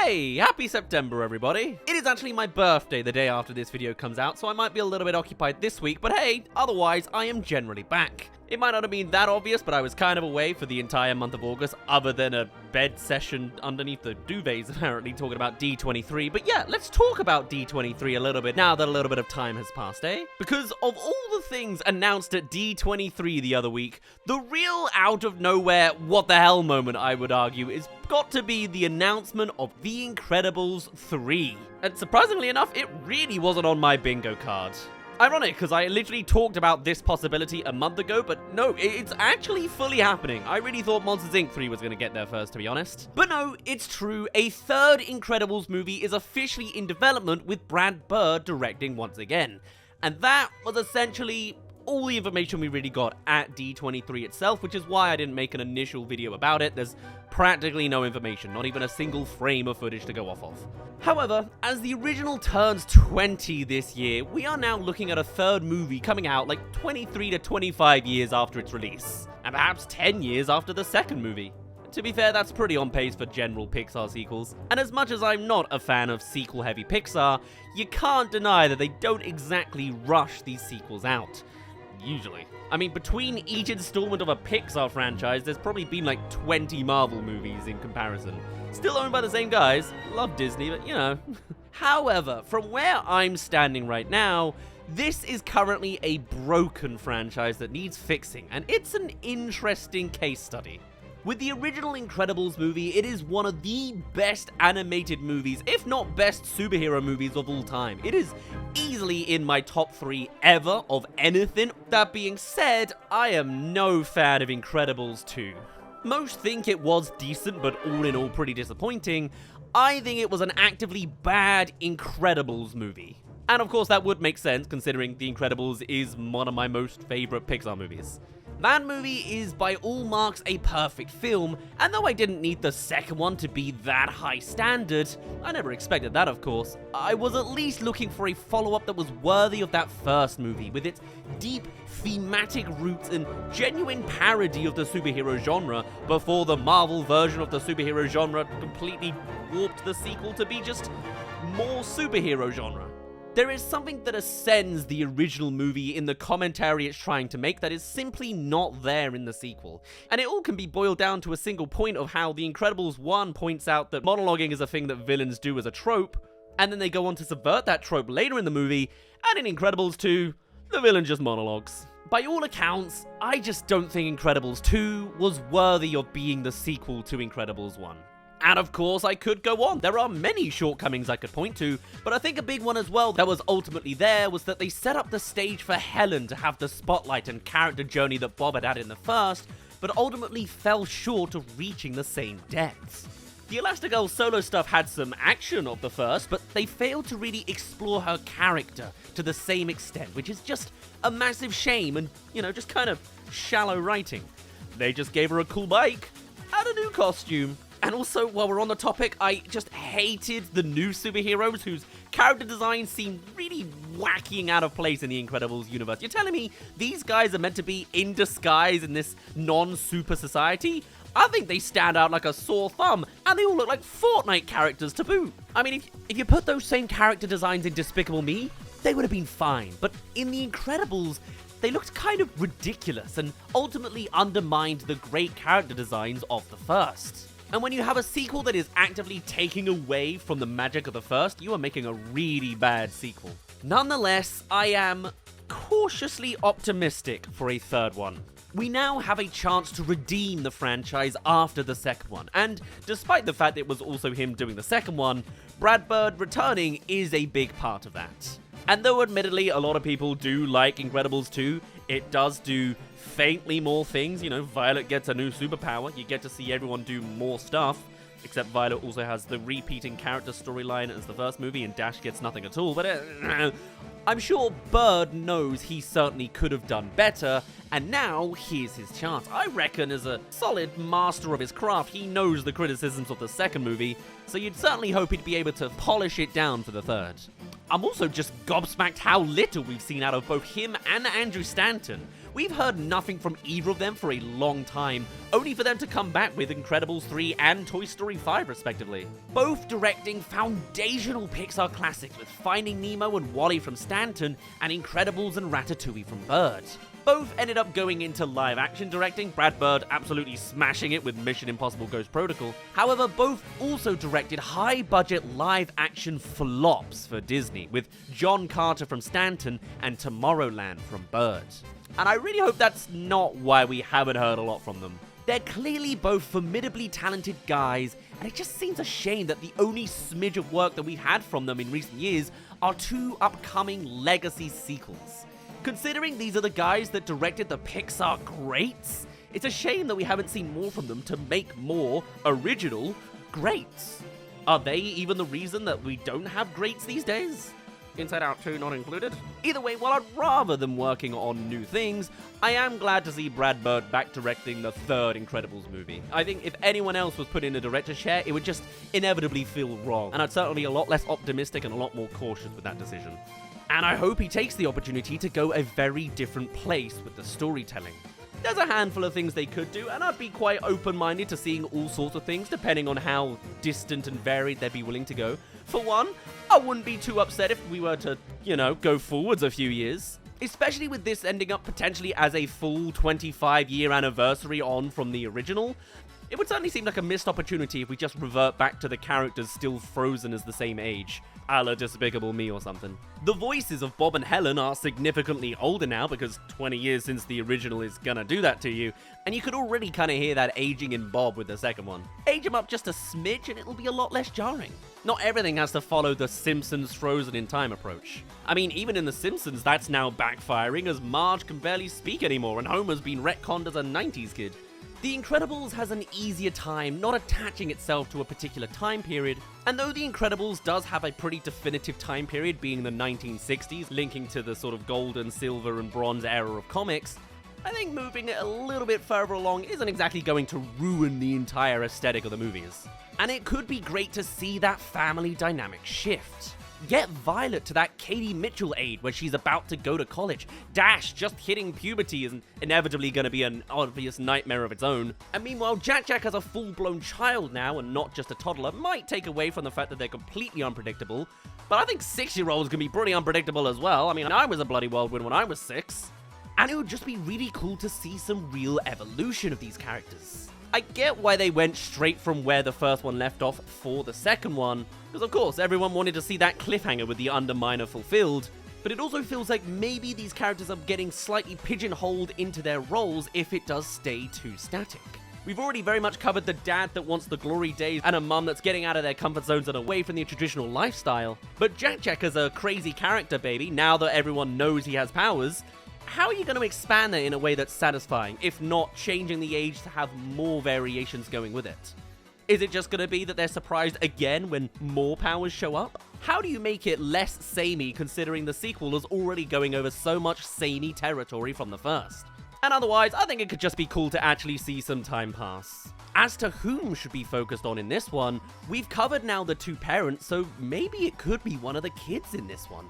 Hey, happy September, everybody. It is actually my birthday the day after this video comes out, so I might be a little bit occupied this week, but hey, otherwise, I am generally back. It might not have been that obvious, but I was kind of away for the entire month of August, other than a bed session underneath the duvets, apparently, talking about D23. But yeah, let's talk about D23 a little bit now that a little bit of time has passed, eh? Because of all the things announced at D23 the other week, the real out-of-nowhere what-the-hell moment, I would argue, is got to be the announcement of The Incredibles 3. And surprisingly enough, it really wasn't on my bingo card. Ironic, because I literally talked about this possibility a month ago, but no, it's actually fully happening. I really thought Monsters, Inc. 3 was going to get there first, to be honest. But no, it's true. A third Incredibles movie is officially in development, with Brad Bird directing once again. And that was essentially all the information we really got at D23 itself, which is why I didn't make an initial video about it. There's practically no information, not even a single frame of footage to go off of. However, as the original turns 20 this year, we are now looking at a third movie coming out like 23 to 25 years after its release, and perhaps 10 years after the second movie. To be fair, that's pretty on pace for general Pixar sequels, and as much as I'm not a fan of sequel-heavy Pixar, you can't deny that they don't exactly rush these sequels out. Usually. I mean, between each installment of a Pixar franchise, there's probably been like 20 Marvel movies in comparison. Still owned by the same guys. Love Disney, but you know. However, from where I'm standing right now, this is currently a broken franchise that needs fixing, and it's an interesting case study. With the original Incredibles movie, it is one of the best animated movies, if not best superhero movies of all time. It is easily in my top 3 ever of anything. That being said, I am no fan of Incredibles 2. Most think it was decent, but all in all pretty disappointing. I think it was an actively bad Incredibles movie. And of course that would make sense, considering The Incredibles is one of my most favorite Pixar movies. That movie is by all marks a perfect film, and though I didn't need the second one to be that high standard, I never expected that of course, I was at least looking for a follow-up that was worthy of that first movie, with its deep thematic roots and genuine parody of the superhero genre, before the Marvel version of the superhero genre completely warped the sequel to be just more superhero genre. There is something that ascends the original movie in the commentary it's trying to make that is simply not there in the sequel. And it all can be boiled down to a single point of how The Incredibles 1 points out that monologuing is a thing that villains do as a trope, and then they go on to subvert that trope later in the movie, and in Incredibles 2, the villain just monologues. By all accounts, I just don't think Incredibles 2 was worthy of being the sequel to Incredibles 1. And of course, I could go on. There are many shortcomings I could point to, but I think a big one as well that was ultimately there was that they set up the stage for Helen to have the spotlight and character journey that Bob had in the first, but ultimately fell short of reaching the same depths. The Elastigirl solo stuff had some action of the first, but they failed to really explore her character to the same extent, which is just a massive shame and, you know, just kind of shallow writing. They just gave her a cool bike and a new costume. And also, while we're on the topic, I just hated the new superheroes whose character designs seem really wacky and out of place in the Incredibles universe. You're telling me these guys are meant to be in disguise in this non-super society? I think they stand out like a sore thumb, and they all look like Fortnite characters to boot. I mean, if you put those same character designs in Despicable Me, they would have been fine. But in the Incredibles, they looked kind of ridiculous and ultimately undermined the great character designs of the first. And when you have a sequel that is actively taking away from the magic of the first, you are making a really bad sequel. Nonetheless, I am cautiously optimistic for a third one. We now have a chance to redeem the franchise after the second one, and despite the fact it was also him doing the second one, Brad Bird returning is a big part of that. And though admittedly a lot of people do like Incredibles 2, it does do faintly more things. You know, Violet gets a new superpower, you get to see everyone do more stuff, except Violet also has the repeating character storyline as the first movie, and Dash gets nothing at all, but I'm sure Bird knows he certainly could have done better, and now here's his chance. I reckon as a solid master of his craft, he knows the criticisms of the second movie, so you'd certainly hope he'd be able to polish it down for the third. I'm also just gobsmacked how little we've seen out of both him and Andrew Stanton. We've heard nothing from either of them for a long time, only for them to come back with Incredibles 3 and Toy Story 5 respectively. Both directing foundational Pixar classics with Finding Nemo and WALL-E from Stanton and Incredibles and Ratatouille from Bird. Both ended up going into live-action directing, Brad Bird absolutely smashing it with Mission Impossible Ghost Protocol. However, both also directed high-budget live-action flops for Disney, with John Carter from Stanton and Tomorrowland from Bird. And I really hope that's not why we haven't heard a lot from them. They're clearly both formidably talented guys, and it just seems a shame that the only smidge of work that we've had from them in recent years are two upcoming legacy sequels. Considering these are the guys that directed the Pixar greats, it's a shame that we haven't seen more from them to make more original greats. Are they even the reason that we don't have greats these days? Inside Out 2 not included? Either way, while I'd rather them working on new things, I am glad to see Brad Bird back directing the third Incredibles movie. I think if anyone else was put in a director's chair, it would just inevitably feel wrong, and I'd certainly be a lot less optimistic and a lot more cautious with that decision. And I hope he takes the opportunity to go a very different place with the storytelling. There's a handful of things they could do, and I'd be quite open-minded to seeing all sorts of things, depending on how distant and varied they'd be willing to go. For one, I wouldn't be too upset if we were to, go forwards a few years. Especially with this ending up potentially as a full 25-year anniversary on from the original. It would certainly seem like a missed opportunity if we just revert back to the characters still frozen as the same age, a la Despicable Me or something. The voices of Bob and Helen are significantly older now because 20 years since the original is gonna do that to you, and you could already kind of hear that aging in Bob with the second one. Age him up just a smidge and it'll be a lot less jarring. Not everything has to follow the Simpsons frozen in time approach. I mean, even in The Simpsons, that's now backfiring as Marge can barely speak anymore and Homer's been retconned as a 90s kid. The Incredibles has an easier time not attaching itself to a particular time period, and though The Incredibles does have a pretty definitive time period being the 1960s, linking to the sort of golden, silver, and bronze era of comics, I think moving it a little bit further along isn't exactly going to ruin the entire aesthetic of the movies. And it could be great to see that family dynamic shift. Get Violet to that Katie Mitchell age where she's about to go to college. Dash just hitting puberty is inevitably going to be an obvious nightmare of its own. And meanwhile, Jack Jack as a full-blown child now and not just a toddler might take away from the fact that they're completely unpredictable. But I think 6-year-olds can be pretty unpredictable as well. I mean, I was a bloody whirlwind when I was 6. And it would just be really cool to see some real evolution of these characters. I get why they went straight from where the first one left off for the second one, because of course everyone wanted to see that cliffhanger with the Underminer fulfilled, but it also feels like maybe these characters are getting slightly pigeonholed into their roles if it does stay too static. We've already very much covered the dad that wants the glory days and a mum that's getting out of their comfort zones and away from the traditional lifestyle, but Jack Jack as a crazy character baby, now that everyone knows he has powers, how are you going to expand that in a way that's satisfying, if not changing the age to have more variations going with it? Is it just going to be that they're surprised again when more powers show up? How do you make it less samey considering the sequel is already going over so much samey territory from the first? And otherwise, I think it could just be cool to actually see some time pass. As to whom should be focused on in this one, we've covered now the two parents, so maybe it could be one of the kids in this one.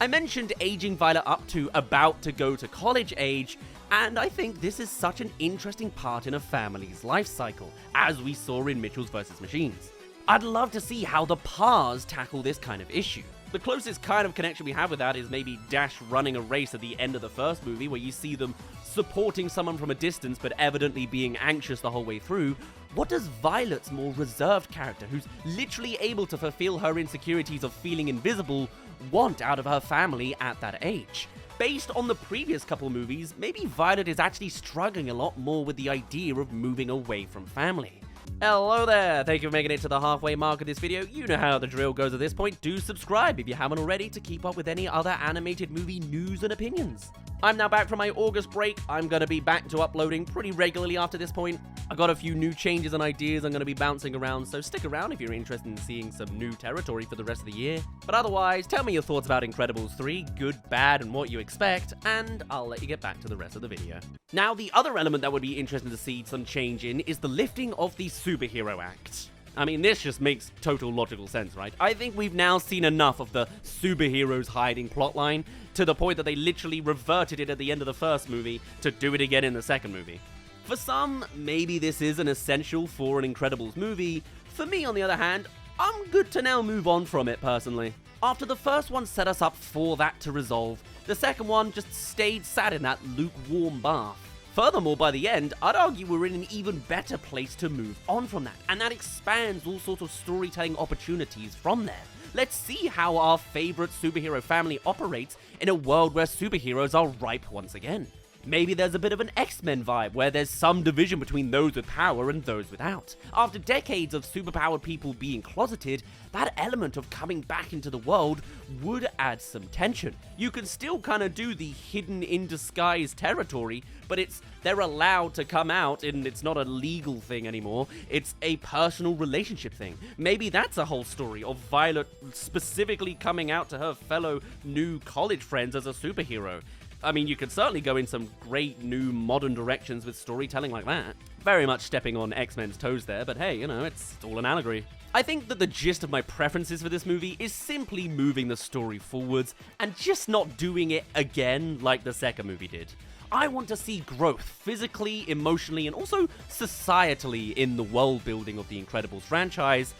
I mentioned aging Violet up to about to go to college age, and I think this is such an interesting part in a family's life cycle, as we saw in Mitchells vs. Machines. I'd love to see how the Pars tackle this kind of issue. The closest kind of connection we have with that is maybe Dash running a race at the end of the first movie, where you see them supporting someone from a distance but evidently being anxious the whole way through. What does Violet's more reserved character, who's literally able to fulfill her insecurities of feeling invisible, want out of her family at that age? Based on the previous couple movies, maybe Violet is actually struggling a lot more with the idea of moving away from family. Hello there, thank you for making it to the halfway mark of this video. You know how the drill goes at this point. Do subscribe if you haven't already to keep up with any other animated movie news and opinions. I'm now back from my August break. I'm going to be back to uploading pretty regularly after this point. I got a few new changes and ideas I'm going to be bouncing around, so stick around if you're interested in seeing some new territory for the rest of the year. But otherwise, tell me your thoughts about Incredibles 3, good, bad, and what you expect, and I'll let you get back to the rest of the video. Now, the other element that would be interesting to see some change in is the lifting of the superhero act. I mean, this just makes total logical sense, right? I think we've now seen enough of the superheroes hiding plotline to the point that they literally reverted it at the end of the first movie to do it again in the second movie. For some, maybe this is an essential for an Incredibles movie. For me, on the other hand, I'm good to now move on from it personally. After the first one set us up for that to resolve, the second one just stayed sat in that lukewarm bath. Furthermore, by the end, I'd argue we're in an even better place to move on from that, and that expands all sorts of storytelling opportunities from there. Let's see how our favorite superhero family operates in a world where superheroes are ripe once again. Maybe there's a bit of an X-Men vibe, where there's some division between those with power and those without. After decades of superpowered people being closeted, that element of coming back into the world would add some tension. You can still kind of do the hidden in disguise territory, but they're allowed to come out, and it's not a legal thing anymore. It's a personal relationship thing. Maybe that's a whole story of Violet specifically coming out to her fellow new college friends as a superhero. I mean, you could certainly go in some great new modern directions with storytelling like that. Very much stepping on X-Men's toes there, but hey, it's all an allegory. I think that the gist of my preferences for this movie is simply moving the story forwards and just not doing it again like the second movie did. I want to see growth physically, emotionally, and also societally in the world building of the Incredibles franchise.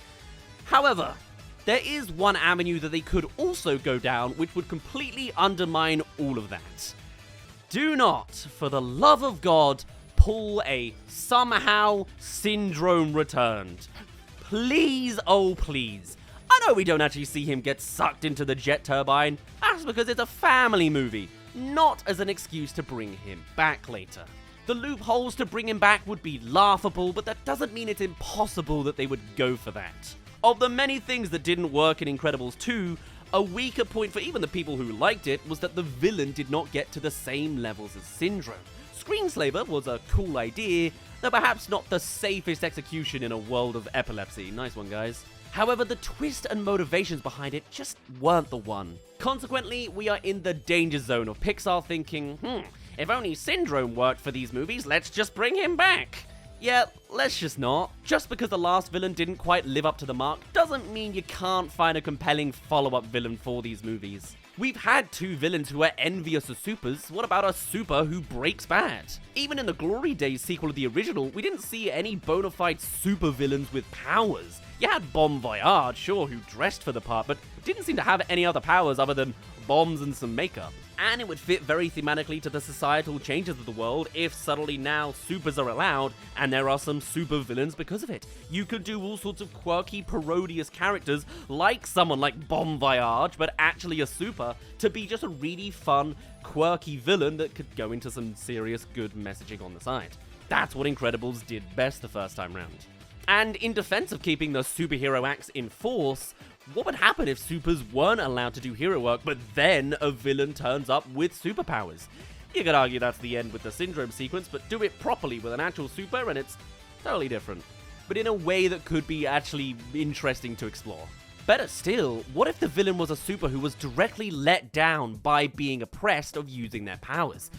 However, there is one avenue that they could also go down which would completely undermine all of that. Do not, for the love of God, pull a somehow syndrome returned. Please, oh please. I know we don't actually see him get sucked into the jet turbine. That's because it's a family movie, not as an excuse to bring him back later. The loopholes to bring him back would be laughable, but that doesn't mean it's impossible that they would go for that. Of the many things that didn't work in Incredibles 2, a weaker point for even the people who liked it was that the villain did not get to the same levels as Syndrome. Screenslaver was a cool idea, though perhaps not the safest execution in a world of epilepsy. Nice one, guys. However, the twist and motivations behind it just weren't the one. Consequently, we are in the danger zone of Pixar thinking, if only Syndrome worked for these movies, let's just bring him back. Yeah, let's just not. Just because the last villain didn't quite live up to the mark doesn't mean you can't find a compelling follow-up villain for these movies. We've had two villains who are envious of supers. What about a super who breaks bad? Even in the Glory Days sequel of the original, we didn't see any bona fide super villains with powers. You had Bon Voyage, sure, who dressed for the part, but didn't seem to have any other powers other than bombs and some makeup. And it would fit very thematically to the societal changes of the world if suddenly now supers are allowed and there are some super villains because of it. You could do all sorts of quirky, parodious characters like someone like Bon Voyage, but actually a super, to be just a really fun, quirky villain that could go into some serious good messaging on the side. That's what Incredibles did best the first time round. And in defense of keeping the superhero acts in force, what would happen if supers weren't allowed to do hero work, but then a villain turns up with superpowers? You could argue that's the end with the Syndrome sequence, but do it properly with an actual super and it's totally different. But in a way that could be actually interesting to explore. Better still, what if the villain was a super who was directly let down by being oppressed of using their powers?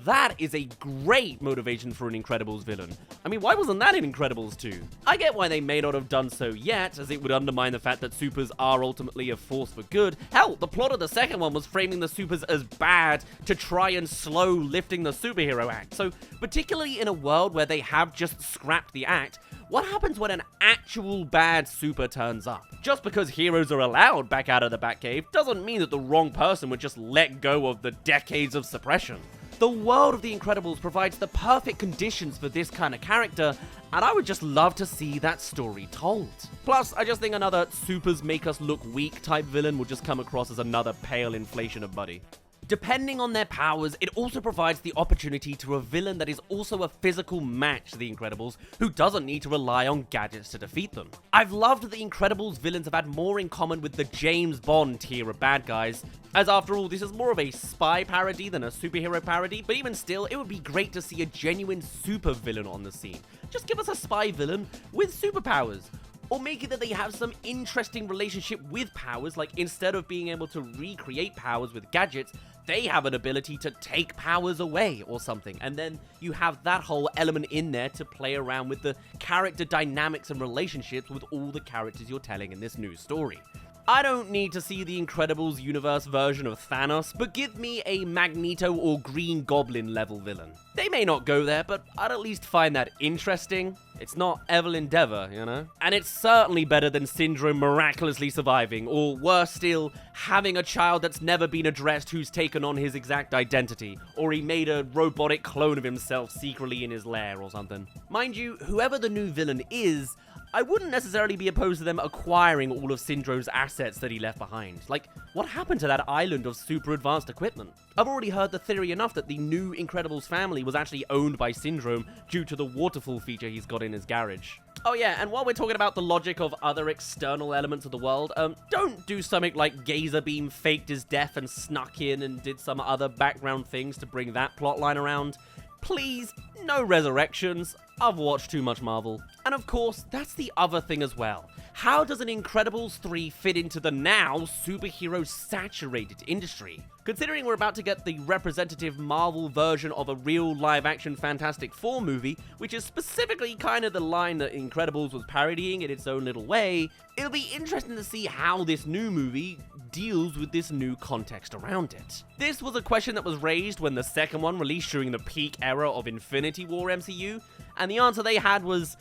That is a great motivation for an Incredibles villain. I mean, why wasn't that in Incredibles 2? I get why they may not have done so yet, as it would undermine the fact that supers are ultimately a force for good. Hell, the plot of the second one was framing the supers as bad to try and slow lifting the superhero act. So, particularly in a world where they have just scrapped the act, what happens when an actual bad super turns up? Just because heroes are allowed back out of the Batcave doesn't mean that the wrong person would just let go of the decades of suppression. The world of The Incredibles provides the perfect conditions for this kind of character, and I would just love to see that story told. Plus, I just think another supers make us look weak type villain will just come across as another pale inflation of Buddy. Depending on their powers, it also provides the opportunity to a villain that is also a physical match to The Incredibles, who doesn't need to rely on gadgets to defeat them. I've loved that The Incredibles villains have had more in common with the James Bond tier of bad guys, as after all, this is more of a spy parody than a superhero parody, but even still, it would be great to see a genuine super villain on the scene. Just give us a spy villain with superpowers. Or make it that they have some interesting relationship with powers, like instead of being able to recreate powers with gadgets, they have an ability to take powers away or something. And then you have that whole element in there to play around with the character dynamics and relationships with all the characters you're telling in this new story. I don't need to see the Incredibles universe version of Thanos, but give me a Magneto or Green Goblin level villain. They may not go there, but I'd at least find that interesting. It's not Evelyn Dever, you know? And it's certainly better than Syndrome miraculously surviving, or worse still, having a child that's never been addressed who's taken on his exact identity, or he made a robotic clone of himself secretly in his lair or something. Mind you, whoever the new villain is, I wouldn't necessarily be opposed to them acquiring all of Syndrome's assets that he left behind. Like, what happened to that island of super advanced equipment? I've already heard the theory enough that the new Incredibles family was actually owned by Syndrome due to the waterfall feature he's got in his garage. Oh yeah, and while we're talking about the logic of other external elements of the world, don't do something like Gazer Beam faked his death and snuck in and did some other background things to bring that plotline around. Please, no resurrections. I've watched too much Marvel. And of course, that's the other thing as well. How does an Incredibles 3 fit into the now superhero-saturated industry? Considering we're about to get the representative Marvel version of a real live-action Fantastic Four movie, which is specifically kind of the line that Incredibles was parodying in its own little way, it'll be interesting to see how this new movie deals with this new context around it. This was a question that was raised when the second one released during the peak era of Infinity War MCU, and the answer they had was,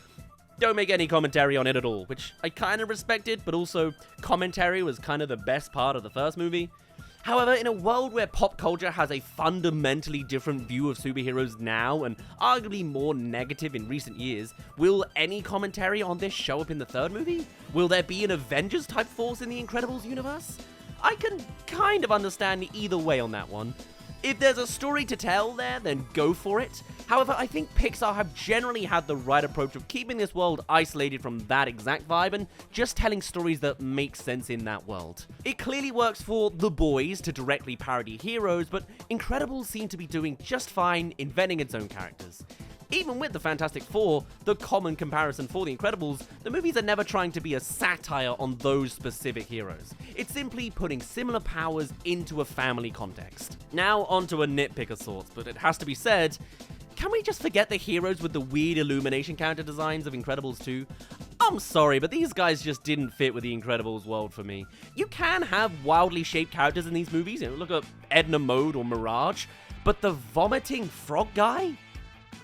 don't make any commentary on it at all, which I kind of respected, but also commentary was kind of the best part of the first movie. However, in a world where pop culture has a fundamentally different view of superheroes now, and arguably more negative in recent years, will any commentary on this show up in the third movie? Will there be an Avengers-type force in the Incredibles universe? I can kind of understand either way on that one. If there's a story to tell there, then go for it. However, I think Pixar have generally had the right approach of keeping this world isolated from that exact vibe and just telling stories that make sense in that world. It clearly works for The Boys to directly parody heroes, but Incredibles seem to be doing just fine inventing its own characters. Even with the Fantastic Four, the common comparison for the Incredibles, the movies are never trying to be a satire on those specific heroes. It's simply putting similar powers into a family context. Now onto a nitpick of sorts, but it has to be said, can we just forget the heroes with the weird Illumination character designs of Incredibles 2? I'm sorry, but these guys just didn't fit with the Incredibles world for me. You can have wildly shaped characters in these movies, look at Edna Mode or Mirage, but the vomiting frog guy?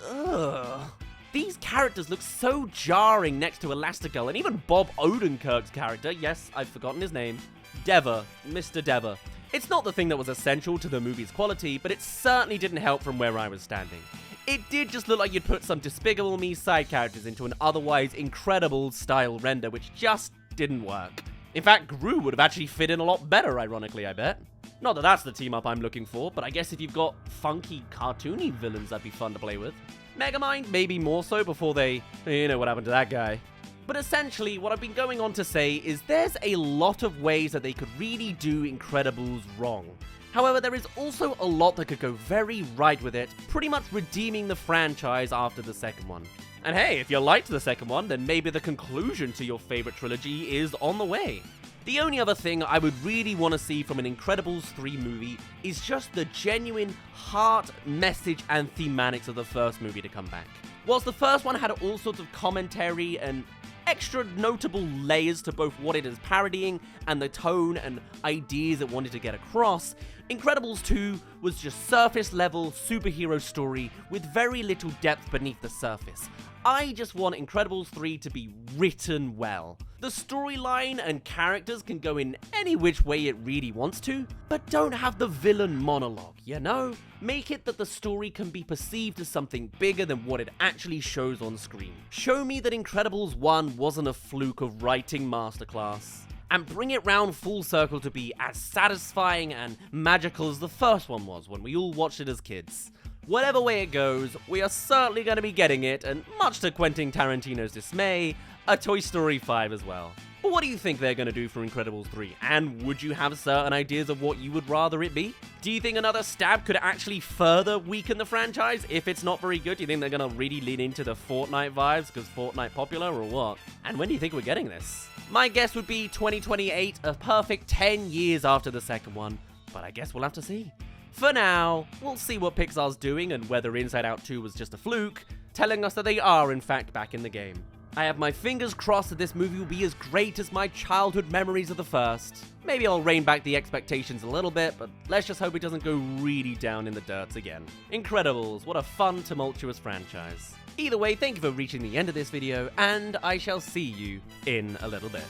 Ugh. These characters look so jarring next to Elastigirl, and even Bob Odenkirk's character, yes, I've forgotten his name, Dever, Mr. Dever. It's not the thing that was essential to the movie's quality, but it certainly didn't help from where I was standing. It did just look like you'd put some Despicable Me side characters into an otherwise incredible style render, which just didn't work. In fact, Gru would have actually fit in a lot better, ironically, I bet. Not that that's the team-up I'm looking for, but I guess if you've got funky, cartoony villains, that'd be fun to play with. Megamind, maybe more so before they... You know what happened to that guy. But essentially, what I've been going on to say is there's a lot of ways that they could really do Incredibles wrong. However, there is also a lot that could go very right with it, pretty much redeeming the franchise after the second one. And hey, if you liked the second one, then maybe the conclusion to your favorite trilogy is on the way. The only other thing I would really want to see from an Incredibles 3 movie is just the genuine heart, message, and thematics of the first movie to come back. Whilst the first one had all sorts of commentary and extra notable layers to both what it is parodying and the tone and ideas it wanted to get across, Incredibles 2 was just surface level superhero story with very little depth beneath the surface. I just want Incredibles 3 to be written well. The storyline and characters can go in any which way it really wants to, but don't have the villain monologue, you know? Make it that the story can be perceived as something bigger than what it actually shows on screen. Show me that Incredibles 1 wasn't a fluke of writing masterclass. And bring it round full circle to be as satisfying and magical as the first one was when we all watched it as kids. Whatever way it goes, we are certainly going to be getting it, and much to Quentin Tarantino's dismay, a Toy Story 5 as well. But what do you think they're going to do for Incredibles 3? And would you have certain ideas of what you would rather it be? Do you think another stab could actually further weaken the franchise if it's not very good? Do you think they're going to really lean into the Fortnite vibes because Fortnite popular or what? And when do you think we're getting this? My guess would be 2028, a perfect 10 years after the second one, but I guess we'll have to see. For now, we'll see what Pixar's doing and whether Inside Out 2 was just a fluke, telling us that they are in fact back in the game. I have my fingers crossed that this movie will be as great as my childhood memories of the first. Maybe I'll rein back the expectations a little bit, but let's just hope it doesn't go really down in the dirt again. Incredibles, what a fun, tumultuous franchise. Either way, thank you for reaching the end of this video, and I shall see you in a little bit.